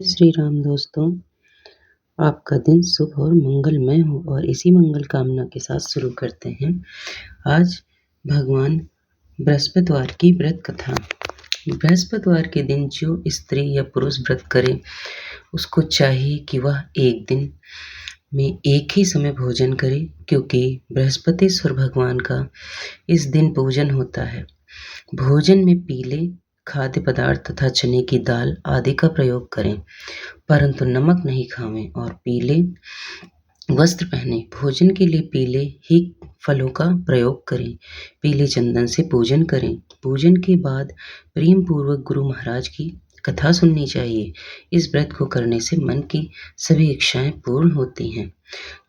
श्री राम दोस्तों, आपका दिन शुभ और मंगलमय हो और इसी मंगल कामना के साथ शुरू करते हैं आज भगवान बृहस्पतिवार की व्रत कथा। बृहस्पतिवार के दिन जो स्त्री या पुरुष व्रत करे उसको चाहिए कि वह एक दिन में एक ही समय भोजन करे, क्योंकि बृहस्पतिश्वर भगवान का इस दिन पूजन होता है। भोजन में पीले खाद्य पदार्थ तथा चने की दाल आदि का प्रयोग करें, परंतु नमक नहीं खावें और पीले वस्त्र पहने। भोजन के लिए पीले ही फलों का प्रयोग करें। पीले चंदन से पूजन करें। पूजन के बाद प्रेम पूर्वक गुरु महाराज की कथा सुननी चाहिए। इस व्रत को करने से मन की सभी इच्छाएं पूर्ण होती हैं।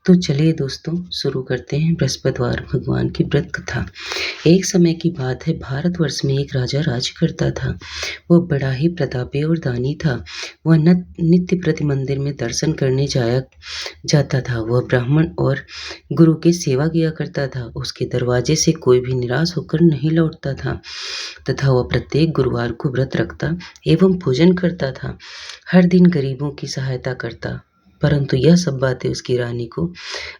तो चलिए दोस्तों, शुरू करते हैं बृहस्पतिवार भगवान की व्रत कथा। एक समय की बात है, भारतवर्ष में एक राजा राज करता था। वह बड़ा ही प्रतापी और दानी था। वह नित्य प्रति मंदिर में दर्शन करने जाता था। वह ब्राह्मण और गुरु की सेवा किया करता था। उसके दरवाजे से कोई भी निराश होकर नहीं लौटता था तथा वह प्रत्येक गुरुवार को व्रत रखता एवं पूजन करता था। हर दिन गरीबों की सहायता करता, परंतु यह सब बातें उसकी रानी को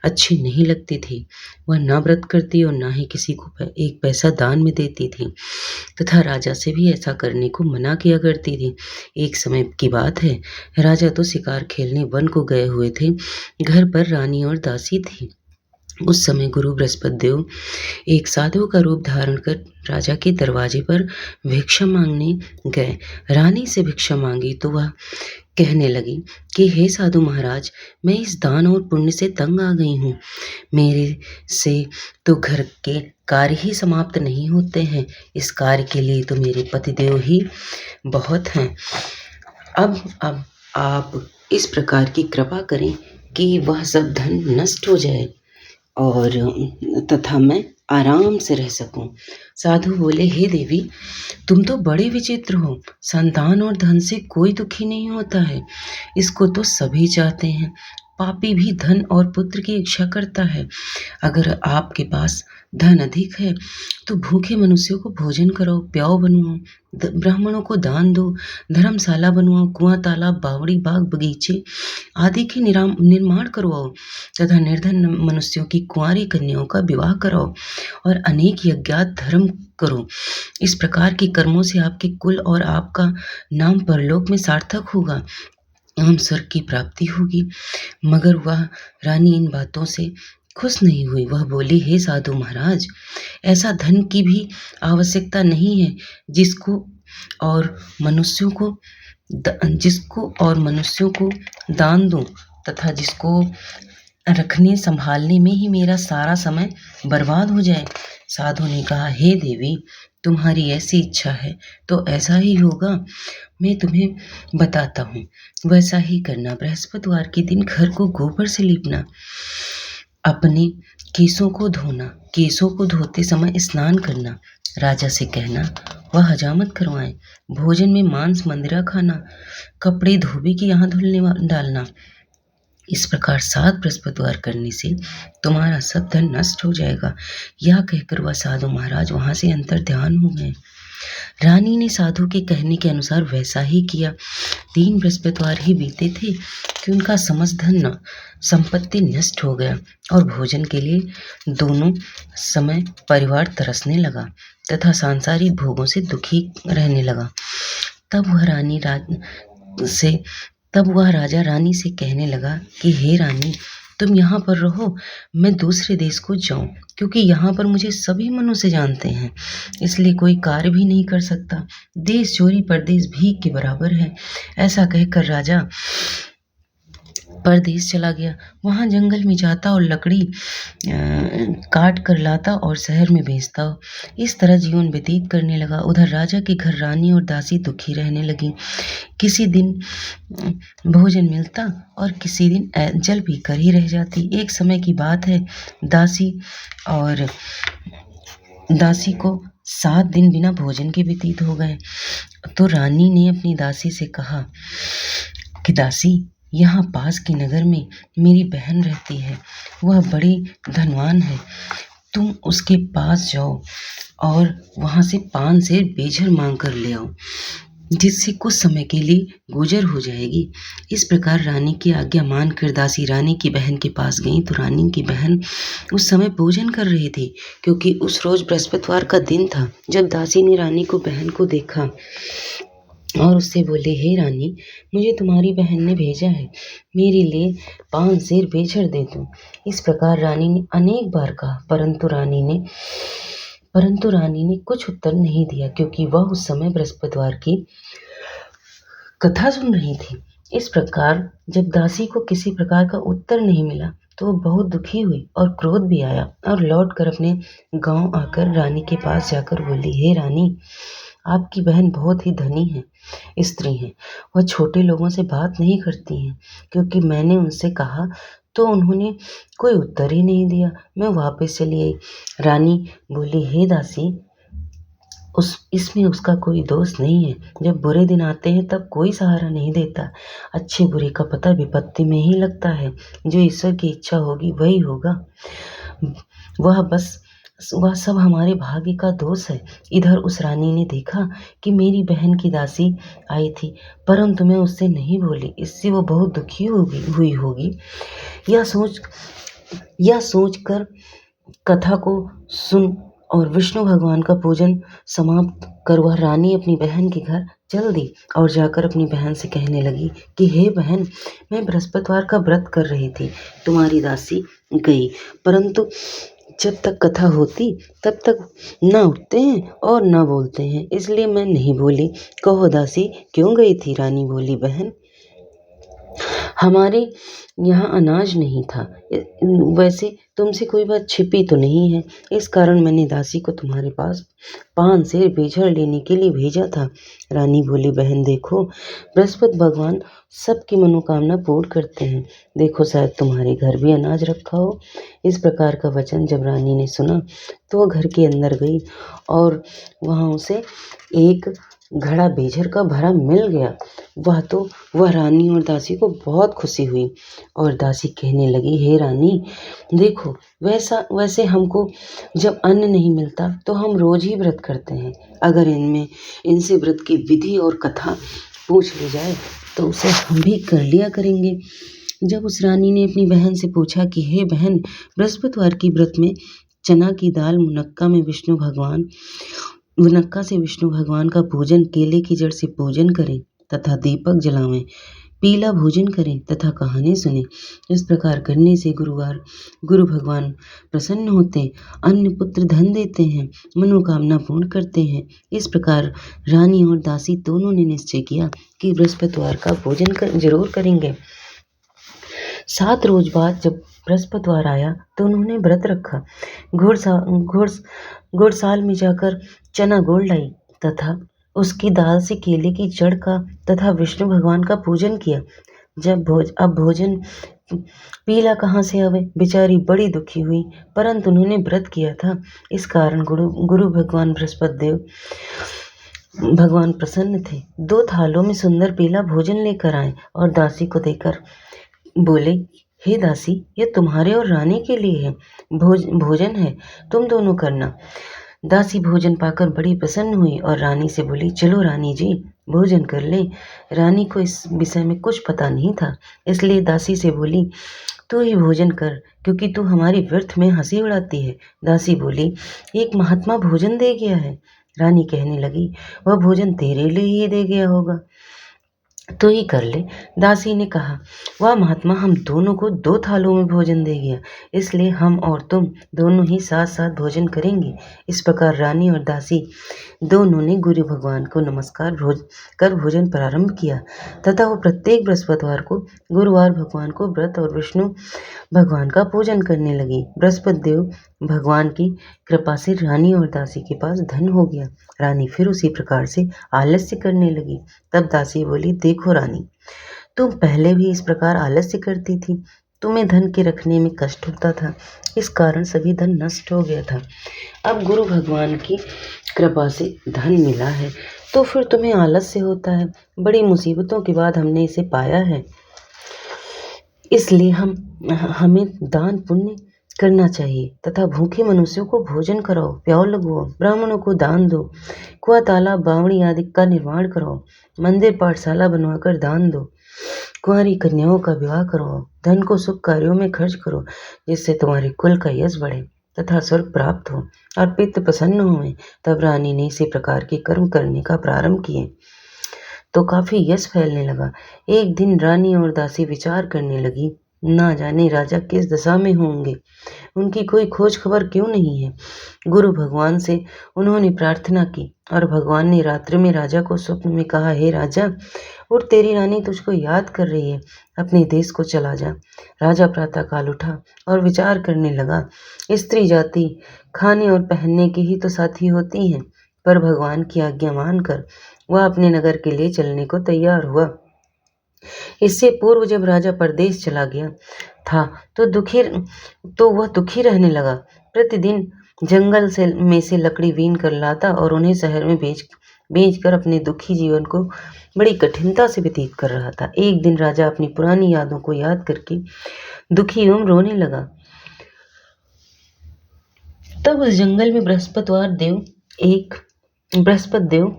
अच्छी नहीं लगती थी। वह न व्रत करती और न ही किसी को एक पैसा दान में देती थी तथा राजा से भी ऐसा करने को मना किया करती थी। एक समय की बात है, राजा तो शिकार खेलने वन को गए हुए थे। घर पर रानी और दासी थी। उस समय गुरु बृहस्पति देव एक साधु का रूप धारण कर राजा के दरवाजे पर भिक्षा मांगने गए। रानी से भिक्षा मांगी तो वह कहने लगी कि हे साधु महाराज, मैं इस दान और पुण्य से तंग आ गई हूँ। मेरे से तो घर के कार्य ही समाप्त नहीं होते हैं। इस कार्य के लिए तो मेरे पतिदेव ही बहुत हैं। अब आप इस प्रकार की कृपा करें कि वह सब धन नष्ट हो जाए और तथा मैं आराम से रह सकूं। साधु बोले, हे देवी, तुम तो बड़े विचित्र हो। संतान और धन से कोई दुखी नहीं होता है, इसको तो सभी चाहते हैं। पापी भी धन और पुत्र की इच्छा करता है। अगर आपके पास धन अधिक है तो भूखे मनुष्यों को भोजन कराओ, प्याओ बनवाओ, ब्राह्मणों को दान दो, धर्मशाला बनवाओ, कुआं तालाब बावड़ी बाग बगीचे आदि के निर्माण करवाओ तथा निर्धन मनुष्यों की कुंवारी कन्याओं का विवाह कराओ और अनेक यज्ञात धर्म करो। इस प्रकार के कर्मों से आपके कुल और आपका नाम परलोक में सार्थक होगा एवं स्वर्ग की प्राप्ति होगी। मगर वह रानी इन बातों से खुश नहीं हुई। वह बोली, हे साधु महाराज, ऐसा धन की भी आवश्यकता नहीं है जिसको और मनुष्यों को दान दूं तथा जिसको रखने संभालने में ही मेरा सारा समय बर्बाद हो जाए। साधु ने कहा, हे देवी, तुम्हारी ऐसी इच्छा है तो ऐसा ही होगा। मैं तुम्हें बताता हूँ, वैसा ही करना। बृहस्पतिवार के दिन घर को गोबर से लीपना, अपने केसों को धोना, केसों को धोते समय स्नान करना, राजा से कहना वह हजामत करवाएं, भोजन में मांस मंदिरा खाना, कपड़े धोबी के यहाँ धुलने डालना। इस प्रकार 7 बृहस्पतिवार करने से तुम्हारा सब धन नष्ट हो जाएगा। यह कहकर वह साधु महाराज वहां से अंतर ध्यान हो गए। रानी ने साधु के कहने के अनुसार वैसा ही किया। 3 बृहस्पतिवार ही बीते थे कि उनका समस्त धन संपत्ति नष्ट हो गया और भोजन के लिए दोनों समय परिवार तरसने लगा तथा सांसारिक भोगों से दुखी रहने लगा। तब वह राजा रानी से कहने लगा कि हे रानी, तुम यहाँ पर रहो, मैं दूसरे देश को जाऊं, क्योंकि यहाँ पर मुझे सभी मनुष्य जानते हैं, इसलिए कोई कार्य भी नहीं कर सकता। देश चोरी परदेश भीख के बराबर है। ऐसा कहकर राजा परदेश चला गया। वहाँ जंगल में जाता और लकड़ी काट कर लाता और शहर में बेचता। इस तरह जीवन व्यतीत करने लगा। उधर राजा के घर रानी और दासी दुखी रहने लगी। किसी दिन भोजन मिलता और किसी दिन जल पीकर ही रह जाती। एक समय की बात है, दासी को 7 दिन बिना भोजन के व्यतीत हो गए। तो रानी ने अपनी दासी से कहा कि दासी, यहाँ पास के नगर में मेरी बहन रहती है, वह बड़ी धनवान है। तुम उसके पास जाओ और वहाँ से 5 सेर बेझर मांग कर ले आओ। जिससे कुछ समय के लिए गुजर हो जाएगी। इस प्रकार रानी की आज्ञा मानकर दासी रानी की बहन के पास गई तो रानी की बहन उस समय भोजन कर रही थी, क्योंकि उस रोज बृहस्पतिवार का दिन था। जब दासी ने रानी को बहन को देखा और उससे बोले, हे रानी, मुझे तुम्हारी बहन ने भेजा है, मेरे लिए 5 सेर बेचड़ दे दो। इस प्रकार रानी ने अनेक बार कहा, परंतु रानी ने कुछ उत्तर नहीं दिया, क्योंकि वह उस समय बृहस्पतिवार की कथा सुन रही थी। इस प्रकार जब दासी को किसी प्रकार का उत्तर नहीं मिला तो वो बहुत दुखी हुई और क्रोध भी आया, और लौट कर अपने गांव आकर रानी के पास जाकर बोली, हे रानी, आपकी बहन बहुत ही धनी है, स्त्री है। वह छोटे लोगों से बात नहीं करती हैं, क्योंकि मैंने उनसे कहा तो उन्होंने कोई उत्तर ही नहीं दिया। मैं वापस चली आई। रानी बोली, हे दासी, इसमें उसका कोई दोष नहीं है। जब बुरे दिन आते हैं तब कोई सहारा नहीं देता। अच्छे बुरे का पता विपत्ति में ही लगता है। जो ईश्वर की इच्छा होगी वही होगा। वह सब हमारे भाग्य का दोष है। इधर उस रानी ने देखा कि मेरी बहन की दासी आई थी, परंतु मैं उससे नहीं बोली। इससे वो बहुत दुखी हुई होगी। यह सोचकर कथा को सुन और विष्णु भगवान का पूजन समाप्त कर वह रानी अपनी बहन के घर चल दी और जाकर अपनी बहन से कहने लगी कि हे बहन, मैं बृहस्पतिवार का व्रत कर रही थी, तुम्हारी दासी गई, परंतु जब तक कथा होती तब तक न उठते हैं और न बोलते हैं, इसलिए मैं नहीं बोली। कहो दासी, क्यों गई थी? रानी बोली, बहन, हमारे यहाँ अनाज नहीं था। वैसे तुमसे कोई बात छिपी तो नहीं है, इस कारण मैंने दासी को तुम्हारे पास 5 सेर बेचड़ लेने के लिए भेजा था। रानी बोली, बहन देखो, बृहस्पति भगवान सबकी मनोकामना पूर्ण करते हैं। देखो, शायद तुम्हारे घर भी अनाज रखा हो। इस प्रकार का वचन जब रानी ने सुना तो वह घर के अंदर गई और वहाँ उसे एक घड़ा बेचड़ का भरा मिल गया। वह रानी और दासी को बहुत खुशी हुई और दासी कहने लगी, हे रानी, देखो, वैसे हमको जब अन्न नहीं मिलता तो हम रोज ही व्रत करते हैं। अगर इनसे व्रत की विधि और कथा पूछ ली जाए तो उसे हम भी कर लिया करेंगे। जब उस रानी ने अपनी बहन से पूछा कि हे बहन, बृहस्पतिवार की व्रत में चना की दाल, मुनक्का से विष्णु भगवान का पूजन, केले की जड़ से पूजन करें तथा दीपक जलावें, पीला भोजन करें तथा कहानी सुने। इस प्रकार करने से गुरु भगवान प्रसन्न होते, अन्न पुत्र धन देते हैं, मनोकामना पूर्ण करते हैं। इस प्रकार रानी और दासी दोनों ने निश्चय किया कि बृहस्पतिवार का भोजन जरूर करेंगे। 7 रोज बाद जब बृहस्पतिवार आया तो उन्होंने व्रत रखा। घुड़साल में जाकर चना गोल लाई तथा उसकी दाल से केले की जड़ का तथा विष्णु भगवान का पूजन किया। अब भोजन पीला कहाँ से आवे? बेचारी बड़ी दुखी हुई, परंतु उन्होंने व्रत किया था। इस कारण गुरु भगवान बृहस्पति देव भगवान प्रसन्न थे। 2 थालों में सुंदर पीला भोजन लेकर आए और दासी को देकर बोले, हे दासी, ये तुम्हारे और रानी के लिए है, भोजन है, तुम दोनों करना। दासी भोजन पाकर बड़ी प्रसन्न हुई और रानी से बोली, चलो रानी जी, भोजन कर ले। रानी को इस विषय में कुछ पता नहीं था, इसलिए दासी से बोली, तू ही भोजन कर, क्योंकि तू हमारी व्यर्थ में हंसी उड़ाती है। दासी बोली, एक महात्मा भोजन दे गया है। रानी कहने लगी, वह भोजन तेरे लिए ही दे गया होगा, तो ही कर ले। दासी ने कहा, वह महात्मा हम दोनों को 2 थालों में भोजन दे गया, इसलिए हम और तुम दोनों ही साथ साथ भोजन करेंगे। इस प्रकार रानी और दासी दोनों ने गुरु भगवान को नमस्कार कर भोजन प्रारंभ किया तथा वो प्रत्येक बृहस्पतिवार को गुरुवार भगवान को व्रत और विष्णु भगवान का पूजन करने लगी। बृहस्पति देव भगवान की कृपा से रानी और दासी के पास धन हो गया। रानी फिर उसी प्रकार से आलस्य करने लगी। तब दासी बोली, देखो रानी, तुम पहले भी इस प्रकार आलस्य करती थी, तुम्हें धन के रखने में कष्ट होता था, इस कारण सभी धन नष्ट हो गया था। अब गुरु भगवान की कृपा से धन मिला है तो फिर तुम्हें आलस्य होता है। बड़ी मुसीबतों के बाद हमने इसे पाया है, इसलिए हमें दान पुण्य करना चाहिए तथा भूखे मनुष्यों को भोजन कराओ, प्याऊ लगवाओ, ब्राह्मणों को दान दो, कुआं, तालाब, बावड़ी आदि का निर्माण कराओ, मंदिर, पाठशाला बनवाकर दान दो, कुंवारी कन्याओं का विवाह करवाओ, धन को शुभ कार्यों में खर्च करो, जिससे तुम्हारे कुल का यश बढ़े तथा स्वर्ग प्राप्त हो और पितृ प्रसन्न हुए। तब रानी ने इसी प्रकार के कर्म करने का प्रारंभ किए तो काफी यश फैलने लगा। एक दिन रानी और दासी विचार करने लगी, ना जाने राजा किस दशा में होंगे, उनकी कोई खोज खबर क्यों नहीं है। गुरु भगवान से उन्होंने प्रार्थना की और भगवान ने रात्रि में राजा को स्वप्न में कहा, हे राजा, और तेरी रानी तुझको याद कर रही है, अपने देश को चला जा। राजा प्रातःकाल उठा और विचार करने लगा, स्त्री जाति खाने और पहनने की ही तो साथी होती हैं, पर भगवान की आज्ञा मानकर वह अपने नगर के लिए चलने को तैयार हुआ। इससे पूर्व जब राजा परदेश चला गया था तो वह दुखी रहने लगा। प्रतिदिन जंगल में से लकड़ी बीन कर लाता और उन्हें शहर में बेचकर अपने दुखी जीवन को बड़ी कठिनता से व्यतीत कर रहा था। एक दिन राजा अपनी पुरानी यादों को याद करके दुखी एवं रोने लगा। तब उस जंगल में बृहस्पति देव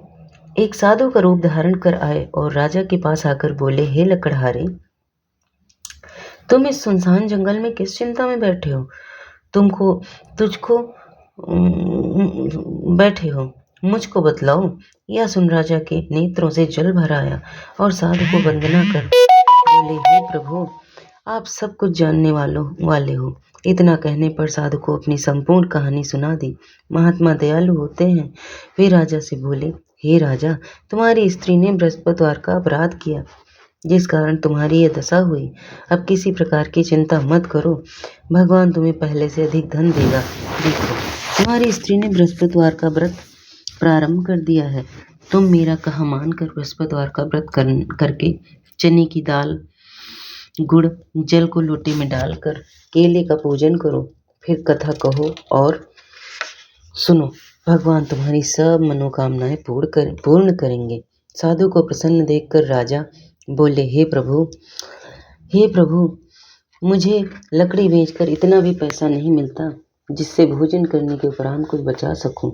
एक साधु का रूप धारण कर आए और राजा के पास आकर बोले, हे लकड़हारे, तुम इस सुनसान जंगल में किस चिंता में बैठे हो? बैठे हो, मुझको बतलाओ। यह सुन राजा के नेत्रों से जल भर आया और साधु को वंदना कर बोले, हे प्रभु, आप सब कुछ जानने वाले हो। इतना कहने पर साधु को अपनी संपूर्ण कहानी सुना दी। महात्मा दयालु होते हैं। वे राजा से बोले, हे राजा, तुम्हारी स्त्री ने बृहस्पतिवार का अपराध किया, जिस कारण तुम्हारी यह दशा हुई। अब किसी प्रकार की चिंता मत करो, भगवान तुम्हें पहले से अधिक धन देगा। देखो, तुम्हारी स्त्री ने बृहस्पतिवार का व्रत प्रारंभ कर दिया है। तुम मेरा कहा मानकर बृहस्पतिवार का व्रत करके चने की दाल, गुड़, जल को लोटे में डालकर केले का पूजन करो, फिर कथा कहो और सुनो। भगवान तुम्हारी सब मनोकामनाएं पूर्ण करेंगे। साधु को प्रसन्न देखकर राजा बोले, हे प्रभु, मुझे लकड़ी बेचकर इतना भी पैसा नहीं मिलता जिससे भोजन करने के उपरांत कुछ बचा सकूं।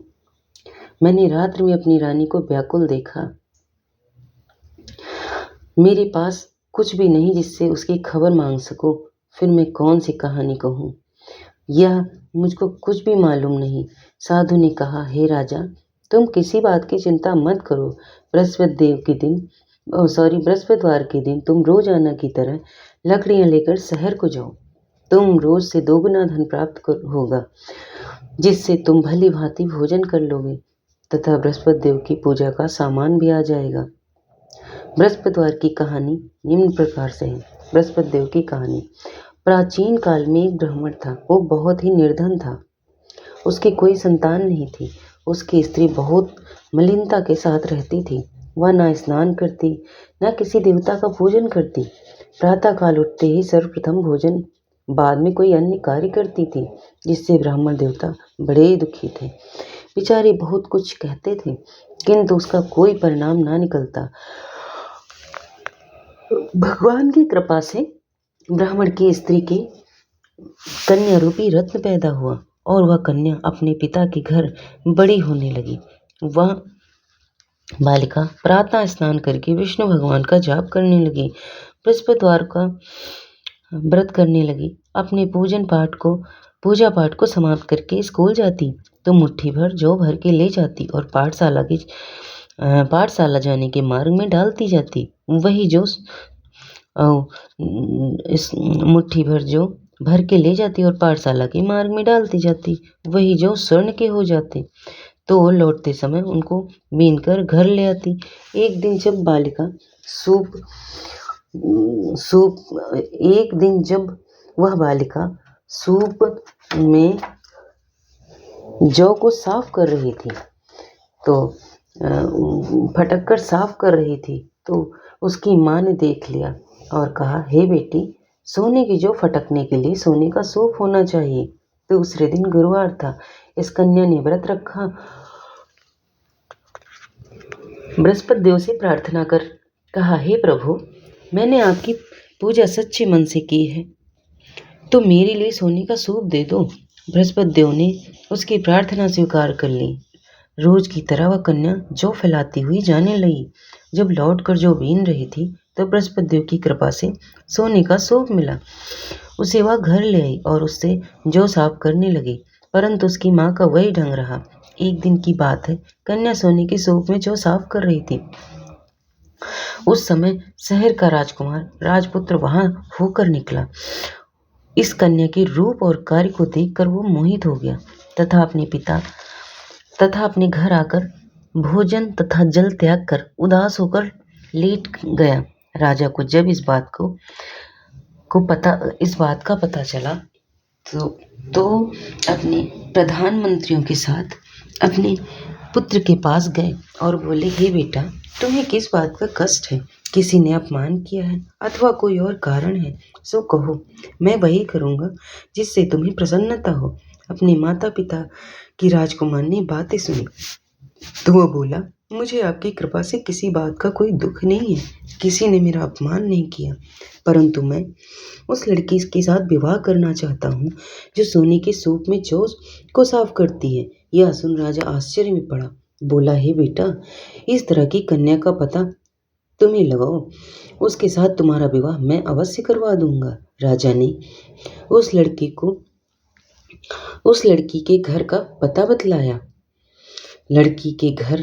मैंने रात्रि में अपनी रानी को व्याकुल देखा। मेरे पास कुछ भी नहीं जिससे उसकी खबर मांग सकूं। फिर मैं कौन सी कहानी कहूं? यह मुझको कुछ भी मालूम नहीं। साधु ने कहा, हे राजा, तुम किसी बात की चिंता मत करो। बृहस्पतिवार के दिन तुम रोजाना की तरह लकड़ियां लेकर शहर को जाओ। तुम रोज से दोगुना धन प्राप्त होगा, जिससे तुम भली भांति भोजन कर लोगे तथा बृहस्पति देव की पूजा का सामान भी आ जाएगा। बृहस्पतिवार की कहानी निम्न प्रकार से है। बृहस्पति देव की कहानी। प्राचीन काल में एक ब्राह्मण था। वो बहुत ही निर्धन था। उसकी कोई संतान नहीं थी। उसकी स्त्री बहुत मलिनता के साथ रहती थी। वह न स्नान करती, न किसी देवता का पूजन करती। प्रातःकाल उठते ही सर्वप्रथम भोजन, बाद में कोई अन्य कार्य करती थी, जिससे ब्राह्मण देवता बड़े दुखी थे। बेचारे बहुत कुछ कहते थे, किंतु उसका कोई परिणाम ना निकलता। भगवान की कृपा से ब्राह्मण की स्त्री के कन्या रूपी रत्न पैदा हुआ और वह कन्या अपने पिता के घर बड़ी होने लगी। वह बालिका प्रातः स्नान करके विष्णु भगवान का जाप करने लगी, बृहस्पतिवार का व्रत करने लगी। अपने पूजा पाठ को समाप्त करके स्कूल जाती तो मुट्ठी भर जौ भर के ले जाती और पाठशाला जाने के मार्ग में डालती जाती। वही जो इस मुट्ठी भर जो भर के ले जाती और पाठशाला के मार्ग में डालती जाती, वही जो स्वर्ण के हो जाते तो लौटते समय उनको बीनकर घर ले आती। एक दिन जब वह बालिका सूप में जौ को साफ कर रही थी तो फटक कर साफ कर रही थी तो उसकी माँ ने देख लिया और कहा, हे बेटी, सोने की जौ फटकने के लिए सोने का सूप होना चाहिए। तो दूसरे दिन गुरुवार था। इस कन्या ने व्रत रखा। बृहस्पति देव से प्रार्थना कर कहा, हे प्रभु, मैंने आपकी पूजा सच्चे मन से की है। तो मेरे लिए सोने का सूप दे दो। बृहस्पति देव ने उसकी प्रार्थना स्वीकार कर ली। रोज की तरह वह कन्या जौ फैलाती हुई जाने लगी। जब लौट कर जौ बीन रही थी तो बृहस्पति देव की कृपा से सोने का सूप मिला। उसे वह घर ले आई और उससे जौ साफ करने लगी, परंतु उसकी माँ का वही ढंग रहा। एक दिन की बात है, कन्या सोने के सूप में जौ साफ कर रही थी। उस समय शहर का राजकुमार राजपुत्र वहां होकर निकला। इस कन्या के रूप और कार्य को देखकर वो मोहित हो गया तथा अपने घर आकर भोजन तथा जल त्याग कर उदास होकर लेट गया। राजा को जब इस बात का पता चला तो अपने प्रधानमंत्रियों के साथ अपने पुत्र के पास गए और बोले, हे बेटा, तुम्हें किस बात का कष्ट है? किसी ने अपमान किया है अथवा कोई और कारण है? सो कहो, मैं वही करूँगा जिससे तुम्हें प्रसन्नता हो। अपने माता पिता की राजकुमार ने बातें सुनी तो वह बोला, मुझे आपकी कृपा से किसी बात का कोई दुख नहीं है। किसी ने मेरा अपमान नहीं किया, परंतु मैं उस लड़की के साथ विवाह करना चाहता हूँ जो सोने के सूप में जौ को साफ करती है। यह सुन राजा आश्चर्य में पड़ा। बोला, हे बेटा, इस तरह की कन्या का पता तुम्हें लगाओ, उसके साथ तुम्हारा विवाह मैं अवश्य करवा दूंगा। राजा ने उस लड़की के घर का पता बतलाया। लड़की के घर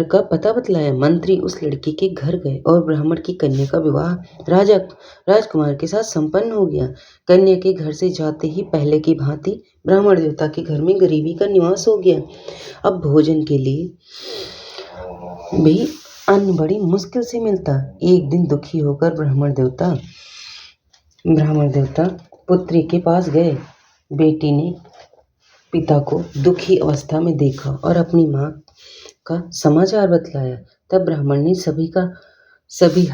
का पता बतलाया। मंत्री उस लड़की के घर गए और ब्राह्मण की कन्या का विवाह राजकुमार के साथ संपन्न हो गया। कन्या के घर से जाते ही पहले की भांति ब्राह्मण देवता के घर में गरीबी का निवास हो गया। अब भोजन के लिए भी अन्न बड़ी मुश्किल से मिलता। एक दिन दुखी होकर ब्राह्मण देवता पुत्री के पास गए। बेटी ने पिता को दुखी अवस्था में देखा और अपनी माँ का समाचार बतलाया। तब ब्राह्मण ने सभी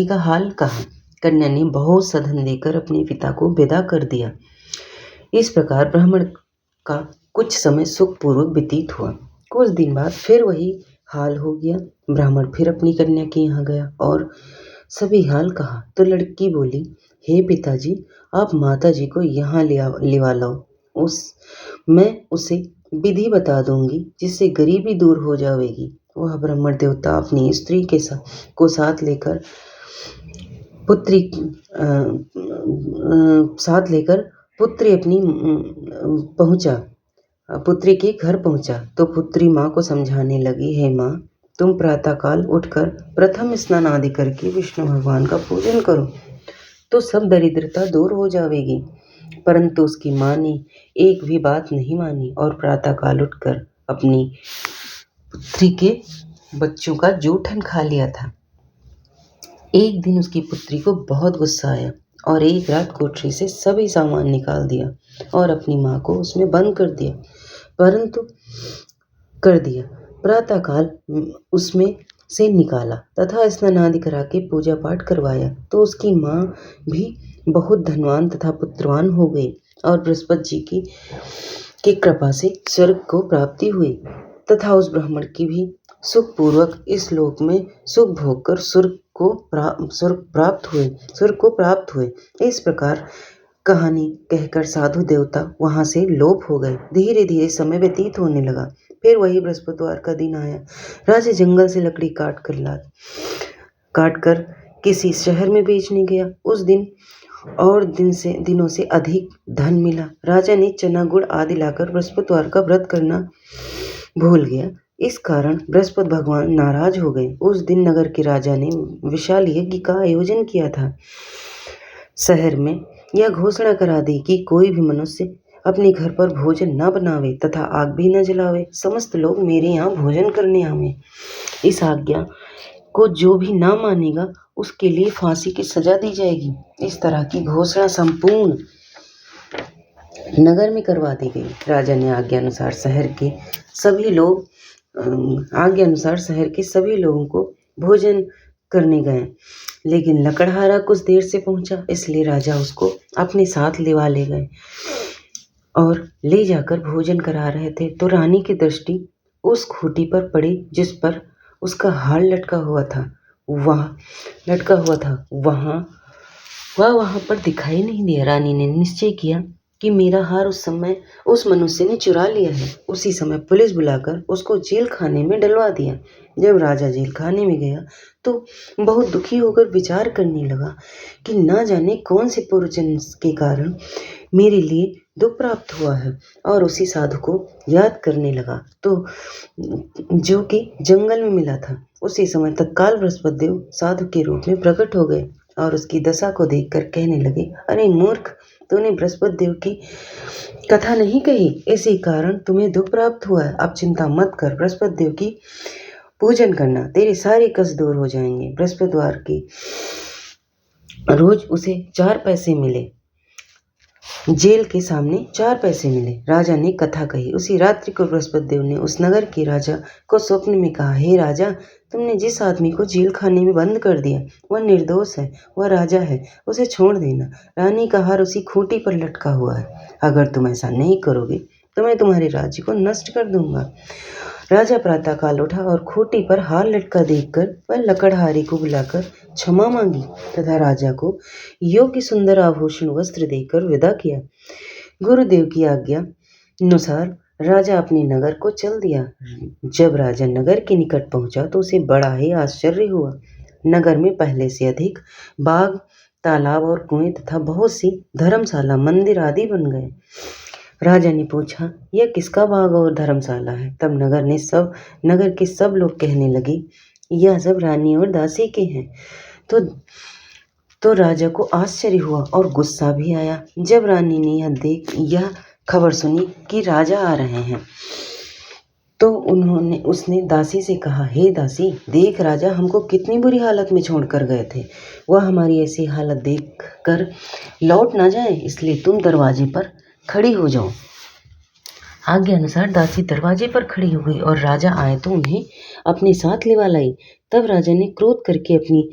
का हाल कहा। कन्या ने बहुत सधन देकर अपने पिता को विदा कर दिया। इस प्रकार ब्राह्मण का कुछ समय सुखपूर्वक व्यतीत हुआ। कुछ दिन बाद फिर वही हाल हो गया। ब्राह्मण फिर अपनी कन्या के यहाँ गया और सभी हाल कहा तो लड़की बोली, हे पिताजी, आप माता जी को यहाँ लिवा लाओ। मैं उसे विधि बता दूंगी जिससे गरीबी दूर हो जाएगी। वह ब्राह्मण देवता अपनी स्त्री को साथ लेकर पुत्री के घर पहुंचा तो पुत्री माँ को समझाने लगी, हे माँ, तुम प्रातःकाल उठकर प्रथम स्नान आदि करके विष्णु भगवान का पूजन करो तो सब दरिद्रता दूर हो जाएगी। परंतु उसकी माँ ने एक भी बात नहीं मानी और प्रातःकाल उठकर अपनी पुत्री के बच्चों का जूठन खा लिया था। एक दिन उसकी पुत्री को बहुत गुस्सा आया और एक रात कोठरी से सभी सामान निकाल दिया और अपनी माँ को उसमें बंद कर दिया। प्रातःकाल उसमें से निकाला तथा स्नान आदि करा के पूजा पाठ करवाया तो उसकी माँ भी बहुत धनवान तथा पुत्रवान हो गई और बृहस्पति जी की कृपा से स्वर्ग को प्राप्ति हुई तथा उस ब्राह्मण की भी सुखपूर्वक इस लोक में सुख भोग कर स्वर्ग को प्राप्त हुए। इस प्रकार कहानी कहकर साधु देवता वहां से लोप हो गए। धीरे धीरे समय व्यतीत होने लगा। फिर वही बृहस्पतिवार का दिन आया। राजा जंगल से लकड़ी काट कर किसी शहर में बेचने गया। उस दिन और दिनों से अधिक धन मिला। राजा ने चना गुड़ आदि लाकर बृहस्पतिवार का व्रत करना भूल गया। इस कारण बृहस्पति भगवान नाराज हो गए। उस दिन नगर के राजा ने विशाल यज्ञ का आयोजन किया था। शहर में यह घोषणा करा दी कि कोई भी मनुष्य अपने घर पर भोजन न बनावे तथा आग भी न जलावे। समस्त लोग मेरे यहाँ भोजन करने आवे। इस आज्ञा को जो भी ना मानेगा उसके लिए फांसी की सजा दी जाएगी। इस तरह की घोषणा संपूर्ण नगर में करवा दी गई। राजा ने आज्ञा अनुसार शहर के सभी लोगों को भोजन करने गए, लेकिन लकड़हारा कुछ देर से पहुंचा, इसलिए राजा उसको अपने साथ ले गए और ले जाकर भोजन करा रहे थे तो रानी की दृष्टि उस खूंटी पर पड़ी जिस पर उसका हार लटका हुआ था। वहां वह वहाँ पर दिखाई नहीं दिया। रानी ने निश्चय किया कि मेरा हार उस समय उस मनुष्य ने चुरा लिया है। उसी समय पुलिस बुलाकर उसको जेल खाने में डलवा दिया। जब राजा जेल खाने में गया तो बहुत दुखी होकर विचार करने लगा कि ना जाने कौन से पूर्वजन्म के कारण मेरे लिए दुख प्राप्त हुआ है, और उसी साधु को याद करने लगा तो जो कि जंगल में मिला था। उसी समय तत्काल बृहस्पति देव साधु के रूप में प्रकट हो गए और उसकी दशा को देखकर कहने लगे, अरे मूर्ख, तूने बृहस्पति देव की कथा नहीं कही, इसी कारण तुम्हें दुख प्राप्त हुआ है। अब चिंता मत कर, बृहस्पति देव की पूजन करना, तेरे सारे कष्ट दूर हो जाएंगे। बृहस्पतिवार की रोज उसे 4 पैसे मिले, जेल के सामने 4 पैसे मिले। राजा ने कथा कही। उसी रात्रि को बृहस्पति देव ने उस नगर के राजा को स्वप्न में कहा, हे राजा, तुमने जिस आदमी को जेल खाने में बंद कर दिया वह निर्दोष है, वह राजा है, उसे छोड़ देना। रानी का हार उसी खूंटी पर लटका हुआ है। अगर तुम ऐसा नहीं करोगे तो मैं तुम्हारे राज्य को नष्ट कर दूंगा। राजा प्रातःकाल उठा और खूंटी पर हार लटका देखकर वह लकड़हारे को बुलाकर क्षमा मांगी तथा राजा को योग्य सुंदर आभूषण वस्त्र देकर विदा किया। गुरुदेव की आज्ञा अनुसार राजा अपने नगर को चल दिया। जब राजा नगर के निकट पहुंचा तो उसे बड़ा ही आश्चर्य हुआ। नगर में पहले से अधिक बाग, तालाब और कुएं तथा बहुत सी धर्मशाला, मंदिर आदि बन गए। राजा ने पूछा, यह किसका बाग और धर्मशाला है? तब नगर के सब लोग कहने लगे, यह सब रानी और दासी के हैं। तो राजा को आश्चर्य हुआ और गुस्सा भी आया। जब रानी ने यह खबर सुनी कि राजा आ रहे हैं तो उसने दासी से कहा, हे दासी, देख राजा हमको कितनी बुरी हालत में छोड़कर गए थे। वह हमारी ऐसी हालत देख कर लौट ना जाए, इसलिए तुम दरवाजे पर खड़ी हो जाओ। आज्ञा अनुसार दासी दरवाजे पर खड़ी हो गई और राजा आए तो उन्हें अपने साथ लिवा लाई। तब राजा ने क्रोध करके अपनी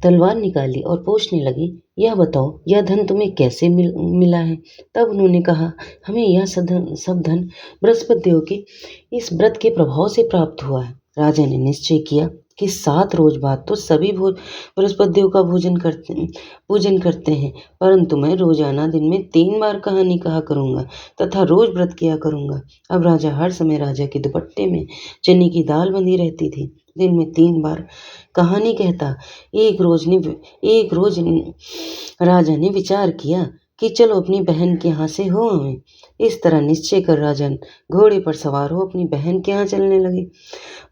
तलवार निकाली और पूछने लगे, यह बताओ, यह धन तुम्हें कैसे मिला है? तब उन्होंने कहा, हमें यह सब धन बृहस्पति देव के इस व्रत के प्रभाव से प्राप्त हुआ है। राजा ने निश्चय किया कि 7 रोज बाद तो सभी बृहस्पति देव का पूजन करते हैं, परंतु मैं रोजाना दिन में 3 बार कहानी कहा करूंगा तथा रोज व्रत किया करूंगा। अब राजा हर समय राजा के दुपट्टे में चने की दाल बंधी रहती थी। दिन में 3 बार कहानी कहता। एक रोज राजा ने विचार किया कि चलो अपनी बहन के यहाँ से हो आवें। इस तरह निश्चय कर राजा घोड़े पर सवार हो अपनी बहन के यहाँ चलने लगे।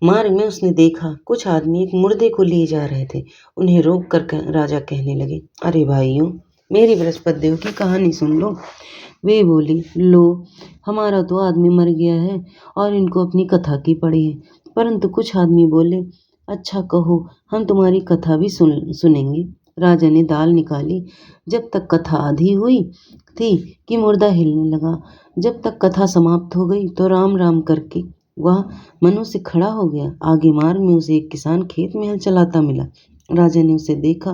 मार्ग में उसने देखा कुछ आदमी एक मुर्दे को लिए जा रहे थे। उन्हें रोक कर राजा कहने लगे, अरे भाइयों, मेरी बृहस्पति देव की कहानी सुन लो। वे बोली, लो, हमारा तो आदमी मर गया है और इनको अपनी कथा की पड़ी है। परंतु कुछ आदमी बोले, अच्छा कहो, हम तुम्हारी कथा भी सुनेंगे। राजा ने दाल निकाली। जब तक कथा आधी हुई थी कि मुर्दा हिलने लगा। जब तक कथा समाप्त हो गई तो राम राम करके वह मनुष्य खड़ा हो गया। आगे मार्ग में उसे एक किसान खेत में हल चलाता मिला। राजा ने उसे देखा,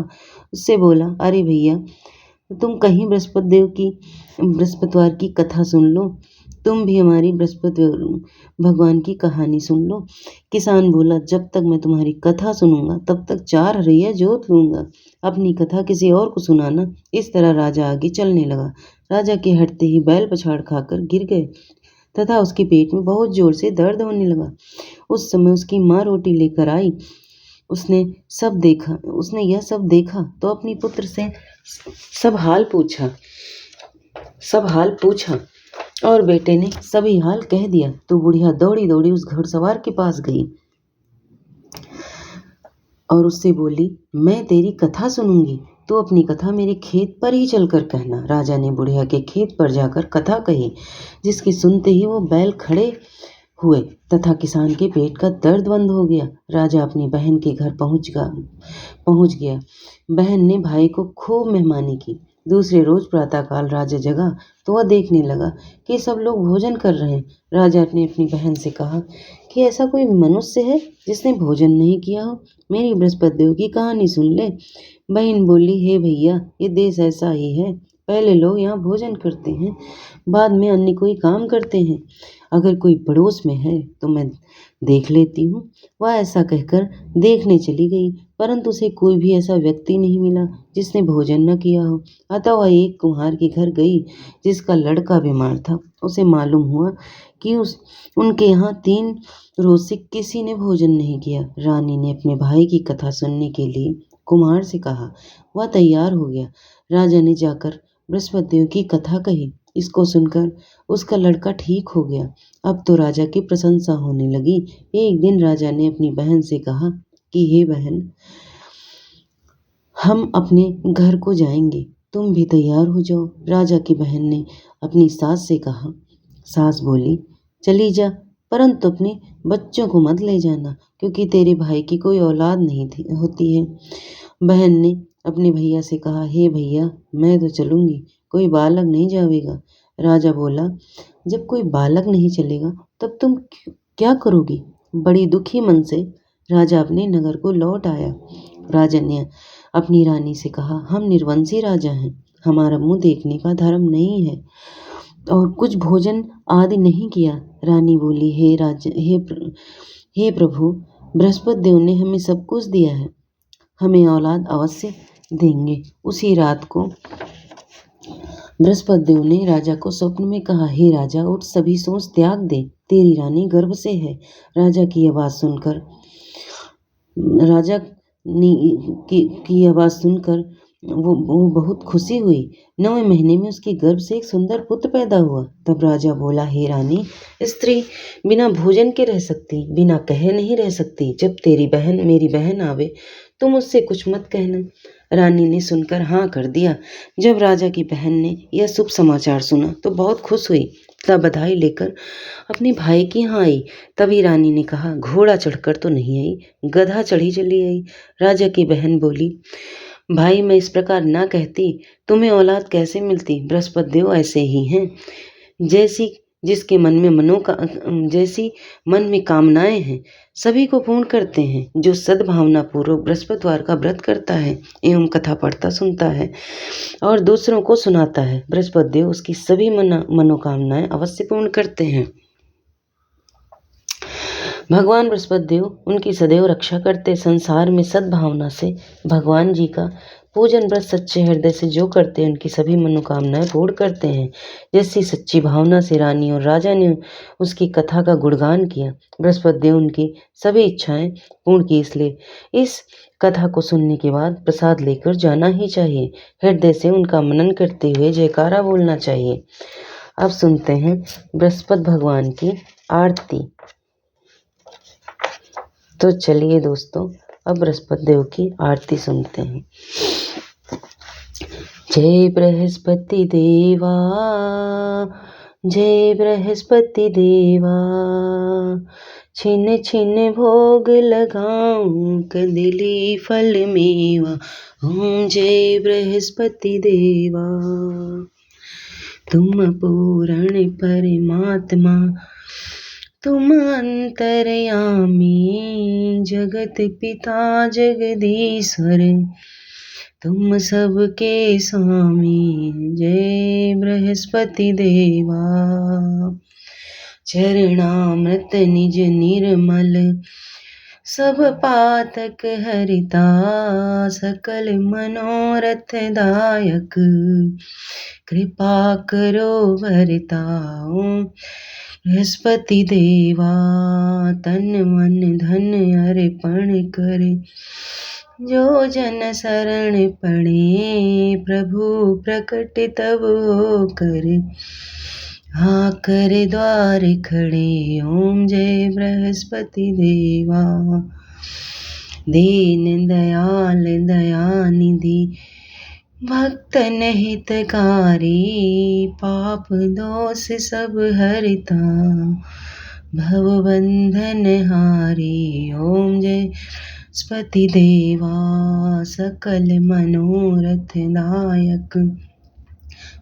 उससे बोला, अरे भैया, तुम कहीं बृहस्पतिवार की कथा सुन लो, तुम भी हमारी बृहस्पति भगवान की कहानी सुन लो। किसान बोला, जब तक मैं तुम्हारी कथा सुनूंगा तब तक 4 हरैया जोत लूंगा, अपनी कथा किसी और को सुनाना। इस तरह राजा आगे चलने लगा। राजा के हटते ही बैल पछाड़ खाकर गिर गए तथा उसके पेट में बहुत जोर से दर्द होने लगा। उस समय उसकी माँ रोटी लेकर आई। उसने यह सब देखा तो अपनी पुत्र से सब हाल पूछा और बेटे ने सभी हाल कह दिया। तो बुढ़िया दौड़ी दौड़ी उस घुड़सवार के पास गई और उससे बोली, मैं तेरी कथा सुनूंगी, तो अपनी कथा मेरे खेत पर ही चलकर कहना। राजा ने बुढ़िया के खेत पर जाकर कथा कही, जिसकी सुनते ही वो बैल खड़े हुए तथा किसान के पेट का दर्द बंद हो गया। राजा अपनी बहन के घर पहुंच गया। बहन ने भाई को खूब मेहमानी की। दूसरे रोज प्रातःकाल राजा जगा तो वह देखने लगा कि सब लोग भोजन कर रहे हैं। राजा ने अपनी बहन से कहा कि ऐसा कोई मनुष्य है जिसने भोजन नहीं किया हो, मेरी बृहस्पति देव की कहानी सुन ले। बहन बोली, हे भैया, ये देश ऐसा ही है, पहले लोग यहाँ भोजन करते हैं, बाद में अन्य कोई काम करते हैं। अगर कोई पड़ोस में है तो मैं देख लेती हूँ। वह ऐसा कहकर देखने चली गई, परंतु उसे कोई भी ऐसा व्यक्ति नहीं मिला जिसने भोजन न किया हो। अतः वह एक कुम्हार के घर गई जिसका लड़का बीमार था। उसे मालूम हुआ कि उनके यहाँ 3 रोज से किसी ने भोजन नहीं किया। रानी ने अपने भाई की कथा सुनने के लिए कुम्हार से कहा। वह तैयार हो गया। राजा ने जाकर बृहस्पति देव की कथा कही। इसको सुनकर उसका लड़का ठीक हो गया। अब तो राजा की प्रशंसा होने लगी। एक दिन राजा ने अपनी बहन से कहा कि हे बहन, हम अपने घर को जाएंगे, तुम भी तैयार हो जाओ। राजा की बहन ने अपनी सास से कहा। सास बोली, चली जा, परंतु अपने बच्चों को मत ले जाना, क्योंकि तेरे भाई की कोई औलाद नहीं होती है। बहन ने अपने भैया से कहा, हे भैया, मैं तो चलूंगी, कोई बालक नहीं जाएगा। राजा बोला, जब कोई बालक नहीं चलेगा तब तुम क्या करोगी? बड़ी दुखी मन से राजा अपने नगर को लौट आया। राजा ने अपनी रानी से कहा, हम निर्वंशी राजा हैं, हमारा मुंह देखने का धर्म नहीं है और कुछ भोजन आदि नहीं किया। रानी बोली, हे प्रभु, बृहस्पति देव ने हमें सब कुछ दिया है, हमें औलाद अवश्य देंगे। उसी रात को बृहस्पति देव ने राजा को स्वप्न में कहा, हे राजा, उठ, सभी सोच त्याग दे, तेरी रानी गर्भ से है। राजा की आवाज़ सुनकर वो बहुत खुशी हुई। 9वें महीने में उसके गर्भ से एक सुंदर पुत्र पैदा हुआ। तब राजा बोला, हे रानी, स्त्री बिना भोजन के रह सकती, बिना कहे नहीं रह सकती। जब मेरी बहन आवे तो मुझसे कुछ मत कहना। रानी ने सुनकर हाँ कर दिया। जब राजा की बहन ने यह शुभ समाचार सुना तो बहुत खुश हुई। तब बधाई लेकर अपने भाई की यहाँ आई। तभी रानी ने कहा, घोड़ा चढ़कर तो नहीं आई, गधा चढ़ी चली आई। राजा की बहन बोली, भाई, मैं इस प्रकार ना कहती, तुम्हें औलाद कैसे मिलती? बृहस्पति देव ऐसे ही हैं। जैसी मन में कामनाएं हैं, सभी को पूर्ण करते हैं। जो सद्भावना पूर्वक बृहस्पतिवार का व्रत करता है एवं कथा पढ़ता सुनता है और दूसरों को सुनाता है, बृहस्पति देव उसकी सभी मनोकामनाएं अवश्य पूर्ण करते हैं। भगवान बृहस्पति देव उनकी सदैव रक्षा करते। संसार में सद्भावना से भगवान जी का पूजन व्रत सच्चे हृदय से जो करते हैं, उनकी सभी मनोकामनाएं पूर्ण करते हैं। जैसी सच्ची भावना से रानी और राजा ने उसकी कथा का गुणगान किया, बृहस्पति देव उनकी सभी इच्छाएं पूर्ण की। इसलिए इस कथा को सुनने के बाद प्रसाद लेकर जाना ही चाहिए। हृदय से उनका मनन करते हुए जयकारा बोलना चाहिए। अब सुनते हैं बृहस्पति भगवान की आरती। तो चलिए दोस्तों, अब बृहस्पति देव की आरती सुनते हैं। जय बृहस्पति देवा, जय बृहस्पति देवा, छिन छिन भोग लगाऊं कंदिली फल मेवा। ओम जय बृहस्पति देवा। तुम पूर्ण परमात्मा, तुम अंतर्यामी, जगत पिता जगदीश्वर, तुम सबके स्वामी। जय बृहस्पति देवा। चरणामृत निज निर्मल, सब पातक हरिता, सकल मनोरथ दायक, कृपा करो वरता। बृहस्पति देवा, तन मन धन अर्पण कर, जो जन शरण पड़े, प्रभु प्रकट तब होकर, आकर द्वार खड़े। ओम जय बृहस्पति देवा। दीन दयाल दयानिधि, भक्तन हितकारी, पाप दोष सब हरता, भवबंधन हारी। ओम जय बृहस्पति देवा। सकल मनोरथ दायक,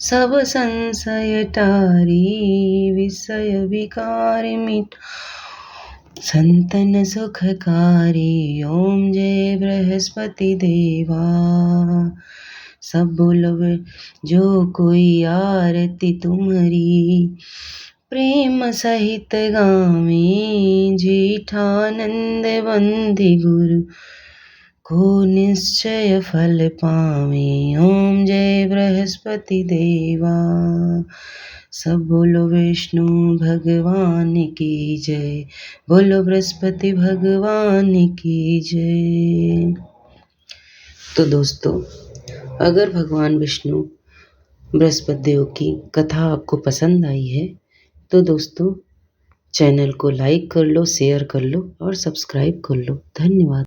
सब संशय टारी, विषय विकार मिटाओ, संतन सुखकारी। ओम जय बृहस्पति देवा। सब बोलो वे जो कोई आरती तुम्हारी, प्रेम सहित गावें जेठानंद बंदि गुरु को निश्चय फल पावें। ओम जय बृहस्पति देवा। सब बोलो विष्णु भगवान की जय, बोलो बृहस्पति भगवान की जय। तो दोस्तों, अगर भगवान विष्णु बृहस्पति देव की कथा आपको पसंद आई है तो दोस्तों चैनल को लाइक कर लो, शेयर कर लो और सब्सक्राइब कर लो। धन्यवाद।